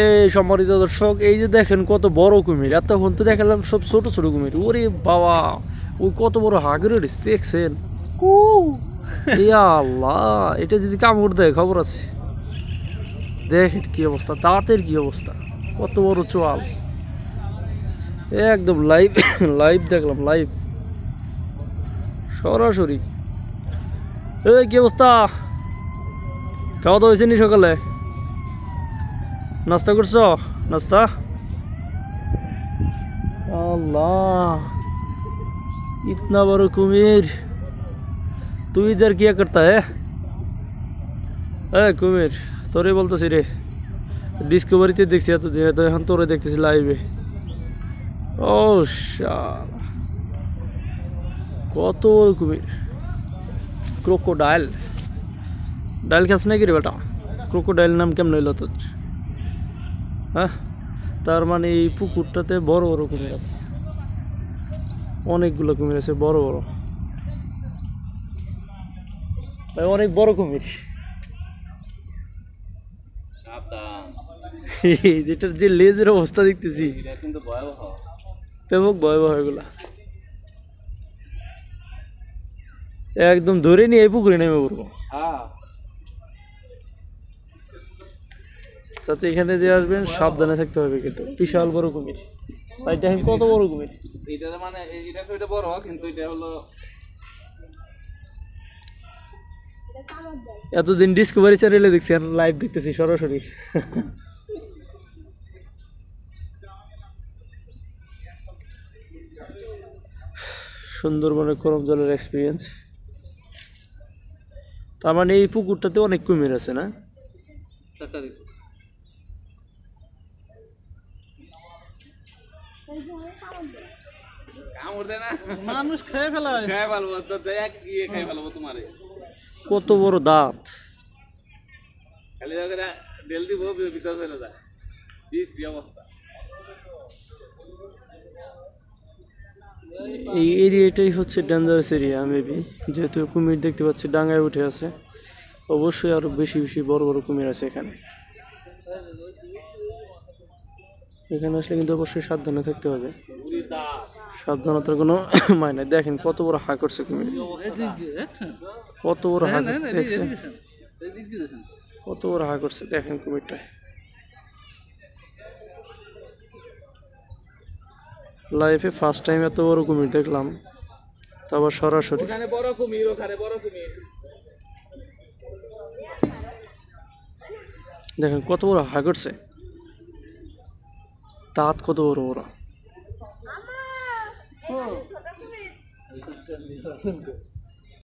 এই সম্মানিত দর্শক, এই যে দেখেন কত বড় কুমির। এতক্ষণ তো দেখালাম সব ছোট ছোট কুমির। ওরে বাবা, ওই কত বড় হাগরে দেখছেন? ইয়া আল্লাহ, এটা যদি কামড় দেয় খবর আছে। দেখেন কি অবস্থা, দাঁতের কি অবস্থা, কত বড় চোয়াল। একদম লাইভ লাইভ দেখলাম, লাইভ সরাসরি। এই কি অবস্থা, খাওয়া দাওয়া হয়েছে নি সকালে? নাস্তা করছো? নাস্তা? अल्लाह, इतना बड़ा कुमीर। तू इधर क्या करता है? ए कुमीर, তোরে বলতেছি রে। ডিসকভারিতে দেখছি এতদিন, তো এখন তোরে দেখতেছি লাইভে। ও শালা, কত বড় কুমির। ক্রোকোডাইল। ডাইল খাস নাকি রে বেটা? ক্রোকোডাইল নাম কেমন হইলো তোর? হ্যাঁ, তার মানে এই পুকুরটাতে বড় বড় কুমির আছে, অনেকগুলো কুমির আছে, বড় বড় ভাই, অনেক বড় কুমির। যেটার যে লেজের অবস্থা দেখতেছি, ব্যাপক ভয়াবহ এগুলা। একদম ধরে নিয়ে এই পুকুরে নেমে পড়বো। যাতে এখানে যে আসবেন সাবধানে থাকতে হবে, কিন্তু বিশাল বড় কুমির। ভাই দেখেন কত বড় কুমির। এটা মানে এটা তো এটা বড়, কিন্তু এটা হলো এতদিন ডিসকভারি চ্যানেলে দেখছি, আর লাইভ দেখতেছি সরাসরি। সুন্দরবনের করম জলের এক্সপিরিয়েন্স। তার মানে এই পুকুরটাতে অনেক কুমির আছে না? মানুষ খেয়ে ফেলায়, খেয়ে ফেলবো তো, দেখ গিয়ে খেয়ে ফেলবো তোমারে। কত বড় দাঁত। খালি ডেল দিব, ভিতরে চলে যায়। কি অবস্থা। এই এরিয়াটাই হচ্ছে ডেঞ্জারাস এরিয়া মেবি, যেহেতু কুমির দেখতে পাচ্ছি ডাঙায় উঠে আছে। অবশ্যই আরো বেশি বেশি বড় বড় কুমির আছে এখানে। এখানে আসলে কিন্তু অবশ্যই সাবধানে থাকতে হবে, সাবধানতার কোনো মানে নাই। দেখেন কত বড় হা করছে কুমির, কত বড় হা করছে দেখছেন? কত বড় হা করছে দেখেন কুমিরটা। লাইফে ফার্স্ট টাইম এত বড় কুমির দেখলাম, তারপর সরাসরি। ওখানে বড় কুমির, ওখানে বড় কুমির। দেখেন কত বড় হা করছে, দাঁত কত বড় বড়।